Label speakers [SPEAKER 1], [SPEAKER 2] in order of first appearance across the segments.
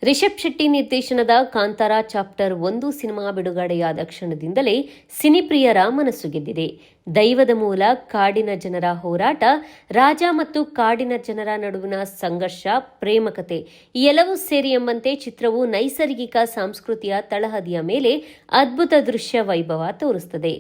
[SPEAKER 1] ರಿಷಬ್ ಶೆಟ್ಟಿ ನಿರ್ದೇಶನದ Kantara chapter 1 cinema ಬಿಡುಗಡೆಯಾದ ಕ್ಷಣದಿಂದಲೇ ಸಿನಿಪ್ರಿಯರ ಮನಸ್ಸು ಗೆದ್ದಿದೆ. ದೈವದ ಮೂಲ, ಕಾಡಿನ ಜನರ ಹೋರಾಟ, ರಾಜ ಮತ್ತು ಕಾಡಿನ ಜನರ ನಡುವಿನ ಸಂಘರ್ಷ, ಪ್ರೇಮಕತೆ ಈ ಎಲ್ಲವೂ ಸೇರಿ ಎಂಬಂತೆ ಚಿತ್ರವು ನೈಸರ್ಗಿಕ ಸಂಸ್ಕೃತಿಯ ತಳಹದಿಯ ಮೇಲೆ ಅದ್ಭುತ ದೃಶ್ಯ ವೈಭವ ತೋರಿಸುತ್ತದೆ.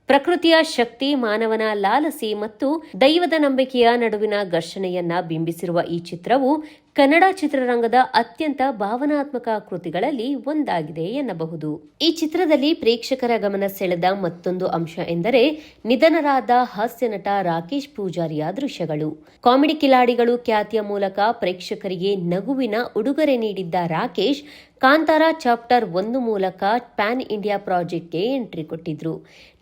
[SPEAKER 1] ಪ್ರಕೃತಿಯ ಶಕ್ತಿ, ಮಾನವನ ಲಾಲಸೆ ಮತ್ತು ದೈವದ ನಂಬಿಕೆಯ ನಡುವಿನ ಘರ್ಷಣೆಯನ್ನ ಬಿಂಬಿಸಿರುವ ಈ ಚಿತ್ರವು ಕನ್ನಡ ಚಿತ್ರರಂಗದ ಅತ್ಯಂತ ಭಾವನಾತ್ಮಕ ಕೃತಿಗಳಲ್ಲಿ ಒಂದಾಗಿದೆ ಎನ್ನಬಹುದು. ಈ ಚಿತ್ರದಲ್ಲಿ ಪ್ರೇಕ್ಷಕರ ಗಮನ ಸೆಳೆದ ಮತ್ತೊಂದು ಅಂಶ ಎಂದರೆ ನಿಧನರಾದ ಹಾಸ್ಯ ನಟ ರಾಕೇಶ್ ಪೂಜಾರಿಯ ದೃಶ್ಯಗಳು. ಕಾಮಿಡಿ ಕಿಲಾಡಿಗಳು ಖ್ಯಾತಿಯ ಮೂಲಕ ಪ್ರೇಕ್ಷಕರಿಗೆ ನಗುವಿನ ಉಡುಗೊರೆ ನೀಡಿದ್ದ ರಾಕೇಶ್ ಕಾಂತಾರ ಚಾಪ್ಟರ್ 1 ಮೂಲಕ ಪ್ಯಾನ್ ಇಂಡಿಯಾ ಪ್ರಾಜೆಕ್ಟ್ಗೆ ಎಂಟ್ರಿ ಕೊಟ್ಟಿದ್ರು.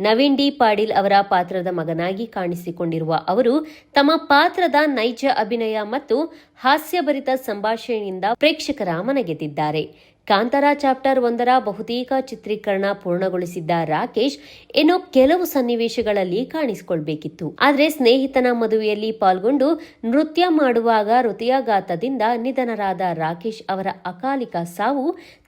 [SPEAKER 1] ನವೀನ್ ಡಿ ಪಾಟೀಲ್ ಅವರ ಪಾತ್ರದ ಮಗನಾಗಿ ಕಾಣಿಸಿಕೊಂಡಿರುವ ಅವರು ತಮ್ಮ ಪಾತ್ರದ ನೈಜ ಅಭಿನಯ ಮತ್ತು ಹಾಸ್ಯಭರಿತ ಸಂಭಾಷಣೆಯಿಂದ ಪ್ರೇಕ್ಷಕರ ಮನಗೆದ್ದಿದ್ದಾರೆ. ಕಾಂತಾರ ಚಾಪ್ಟರ್ 1 ಬಹುತೇಕ ಚಿತ್ರೀಕರಣ ಪೂರ್ಣಗೊಳಿಸಿದ್ದ ರಾಕೇಶ್ ಏನೋ ಕೆಲವು ಸನ್ನಿವೇಶಗಳಲ್ಲಿ ಕಾಣಿಸಿಕೊಳ್ಬೇಕಿತ್ತು. ಆದರೆ ಸ್ನೇಹಿತನ ಮದುವೆಯಲ್ಲಿ ಪಾಲ್ಗೊಂಡು ನೃತ್ಯ ಮಾಡುವಾಗ ಹೃದಯಾಘಾತದಿಂದ ನಿಧನರಾದ ರಾಕೇಶ್ ಅವರ ಅಕಾಲಿಕ ಸಾವು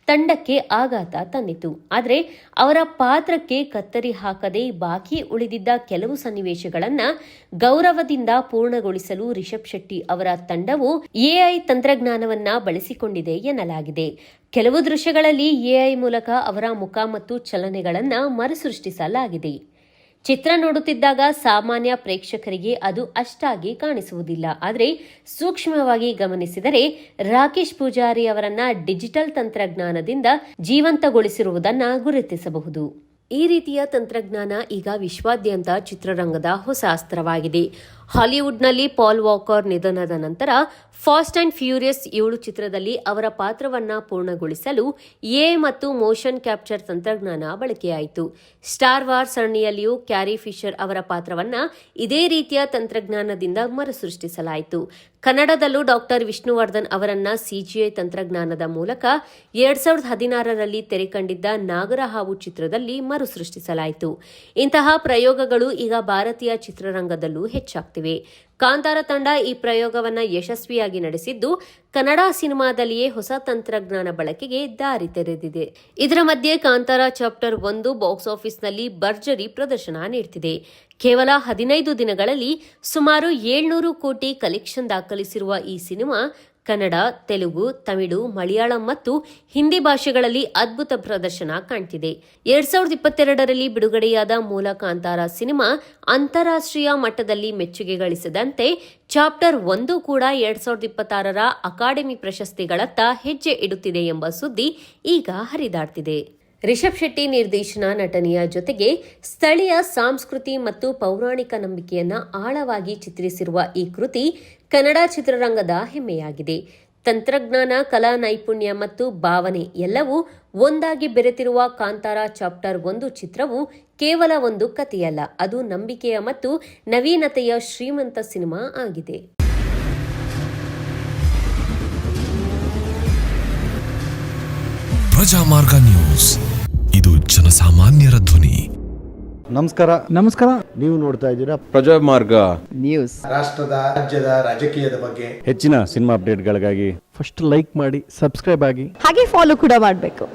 [SPEAKER 1] ತಂಡಕ್ಕೆ ಆಘಾತ ತಂದಿತು. ಆದರೆ ಅವರ ಪಾತ್ರಕ್ಕೆ ಕತ್ತರಿ ಹಾಕದೆ ಬಾಕಿ ಉಳಿದಿದ್ದ ಕೆಲವು ಸನ್ನಿವೇಶಗಳನ್ನ ಗೌರವದಿಂದ ಪೂರ್ಣಗೊಳಿಸಲು ರಿಷಬ್ ಶೆಟ್ಟಿ ಅವರ ತಂಡವು ಎಐ ತಂತ್ರಜ್ಞಾನವನ್ನ ಬಳಸಿಕೊಂಡಿದೆ ಎನ್ನಲಾಗಿದೆ. ಕೆಲವು ದೃಶ್ಯಗಳಲ್ಲಿ ಎಐ ಮೂಲಕ ಅವರ ಮುಖ ಮತ್ತು ಚಲನೆಗಳನ್ನ ಮರುಸೃಷ್ಟಿಸಲಾಗಿದೆ. ಚಿತ್ರ ನೋಡುತ್ತಿದ್ದಾಗ ಸಾಮಾನ್ಯ ಪ್ರೇಕ್ಷಕರಿಗೆ ಅದು ಅಷ್ಟಾಗಿ ಕಾಣಿಸುವುದಿಲ್ಲ. ಆದರೆ ಸೂಕ್ಷ್ಮವಾಗಿ ಗಮನಿಸಿದರೆ ರಾಕೇಶ್ ಪೂಜಾರಿ ಅವರನ್ನ ಡಿಜಿಟಲ್ ತಂತ್ರಜ್ಞಾನದಿಂದ ಜೀವಂತಗೊಳಿಸಿರುವುದನ್ನು ಗುರುತಿಸಬಹುದು. ಈ ರೀತಿಯ ತಂತ್ರಜ್ಞಾನ ಈಗ ವಿಶ್ವಾದ್ಯಂತ ಚಿತ್ರರಂಗದ ಹೊಸ ಅಸ್ತ್ರವಾಗಿದೆ. ಹಾಲಿವುಡ್ನಲ್ಲಿ ಪಾಲ್ ವಾಕರ್ ನಿಧನದ ನಂತರ ಫಾಸ್ಟ್ ಅಂಡ್ ಫ್ಯೂರಿಯಸ್ 7 ಚಿತ್ರದಲ್ಲಿ ಅವರ ಪಾತ್ರವನ್ನ ಪೂರ್ಣಗೊಳಿಸಲು ಎಐ ಮತ್ತು ಮೋಷನ್ ಕ್ಯಾಪ್ಚರ್ ತಂತ್ರಜ್ಞಾನ ಬಳಕೆಯಾಯಿತು. ಸ್ಟಾರ್ ವಾರ್ ಸರಣಿಯಲ್ಲಿಯೂ ಕ್ಯಾರಿ ಫಿಶರ್ ಅವರ ಪಾತ್ರವನ್ನ ಇದೇ ರೀತಿಯ ತಂತ್ರಜ್ಞಾನದಿಂದ ಮರುಸೃಷ್ಟಿಸಲಾಯಿತು. ಕನ್ನಡದಲ್ಲೂ ಡಾಕ್ಟರ್ ವಿಷ್ಣುವರ್ಧನ್ ಅವರನ್ನ ಸಿಜಿಐ ತಂತ್ರಜ್ಞಾನದ ಮೂಲಕ 2016ರಲ್ಲಿ ತೆರೆಕಂಡಿದ್ದ ನಾಗರಹಾವು ಚಿತ್ರದಲ್ಲಿ ಮರುಸೃಷ್ಟಿಸಲಾಯಿತು. ಇಂತಹ ಪ್ರಯೋಗಗಳು ಈಗ ಭಾರತೀಯ ಚಿತ್ರರಂಗದಲ್ಲೂ ಹೆಚ್ಚಾಗ್ತಿವೆ. ಕಾಂತಾರ ತಂಡ ಈ ಪ್ರಯೋಗವನ್ನು ಯಶಸ್ವಿಯಾಗಿ ನಡೆಸಿದ್ದು ಕನ್ನಡ ಸಿನಿಮಾದಲ್ಲಿಯೇ ಹೊಸ ತಂತ್ರಜ್ಞಾನ ಬಳಕೆಗೆ ದಾರಿ ತೆರೆದಿದೆ. ಇದರ ಮಧ್ಯೆ ಕಾಂತಾರ ಚಾಪ್ಟರ್ 1 ಬಾಕ್ಸ್ ಆಫೀಸ್ನಲ್ಲಿ ಭರ್ಜರಿ ಪ್ರದರ್ಶನ ನೀಡುತ್ತಿದೆ. ಕೇವಲ 15 ದಿನಗಳಲ್ಲಿ ಸುಮಾರು 700 ಕೋಟಿ ಕಲೆಕ್ಷನ್ ದಾಖಲಿಸಿರುವ ಈ ಸಿನಿಮಾ ಕನ್ನಡ, ತೆಲುಗು, ತಮಿಳು, ಮಲಯಾಳಂ ಮತ್ತು ಹಿಂದಿ ಭಾಷೆಗಳಲ್ಲಿ ಅದ್ಭುತ ಪ್ರದರ್ಶನ ಕಾಣ್ತಿದೆ. 2022ರಲ್ಲಿ ಬಿಡುಗಡೆಯಾದ ಮೂಲ ಕಾಂತಾರ ಸಿನಿಮಾ ಅಂತಾರಾಷ್ಟ್ರೀಯ ಮಟ್ಟದಲ್ಲಿ ಮೆಚ್ಚುಗೆ ಗಳಿಸಿದಂತೆ ಚಾಪ್ಟರ್ 1 ಕೂಡ 2026ರ ಅಕಾಡೆಮಿ ಪ್ರಶಸ್ತಿಗಳತ್ತ ಹೆಜ್ಜೆ ಇಡುತ್ತಿದೆ ಎಂಬ ಸುದ್ದಿ ಈಗ ಹರಿದಾಡ್ತಿದೆ. ರಿಷಬ್ ಶೆಟ್ಟಿ ನಿರ್ದೇಶನ, ನಟನೆಯ ಜೊತೆಗೆ ಸ್ಥಳೀಯ ಸಂಸ್ಕೃತಿ ಮತ್ತು ಪೌರಾಣಿಕ ನಂಬಿಕೆಯನ್ನ ಆಳವಾಗಿ ಚಿತ್ರಿಸಿರುವ ಈ ಕೃತಿ ಕನ್ನಡ ಚಿತ್ರರಂಗದ ಹೆಮ್ಮೆಯಾಗಿದೆ. ತಂತ್ರಜ್ಞಾನ, ಕಲಾ ನೈಪುಣ್ಯ ಮತ್ತು ಭಾವನೆ ಎಲ್ಲವೂ ಒಂದಾಗಿ ಬೆರೆತಿರುವ ಕಾಂತಾರ ಚಾಪ್ಟರ್ 1 ಚಿತ್ರವು ಕೇವಲ ಒಂದು ಕಥೆಯಲ್ಲ, ಅದು ನಂಬಿಕೆಯ ಮತ್ತು ನವೀನತೆಯ ಶ್ರೀಮಂತ ಸಿನಿಮಾ ಆಗಿದೆ.
[SPEAKER 2] ಪ್ರಜಾಮಾರ್ಗ ನ್ಯೂಸ್, ಇದು ಜನಸಾಮಾನ್ಯರ ಧ್ವನಿ.
[SPEAKER 3] ನಮಸ್ಕಾರ. ನೀವು ನೋಡ್ತಾ ಇದ್ದೀರಾ
[SPEAKER 4] ಪ್ರಜಾಮಾರ್ಗ
[SPEAKER 3] ನ್ಯೂಸ್.
[SPEAKER 5] ರಾಷ್ಟ್ರದ, ರಾಜ್ಯದ, ರಾಜಕೀಯದ ಬಗ್ಗೆ
[SPEAKER 3] ಹೆಚ್ಚಿನ ಸಿನಿಮಾ ಅಪ್ಡೇಟ್ಗಳಿಗಾಗಿ
[SPEAKER 6] ಫಸ್ಟ್ ಲೈಕ್ ಮಾಡಿ, ಸಬ್ಸ್ಕ್ರೈಬ್ ಆಗಿ,
[SPEAKER 7] ಹಾಗೆ ಫಾಲೋ ಕೂಡ ಮಾಡಬೇಕು.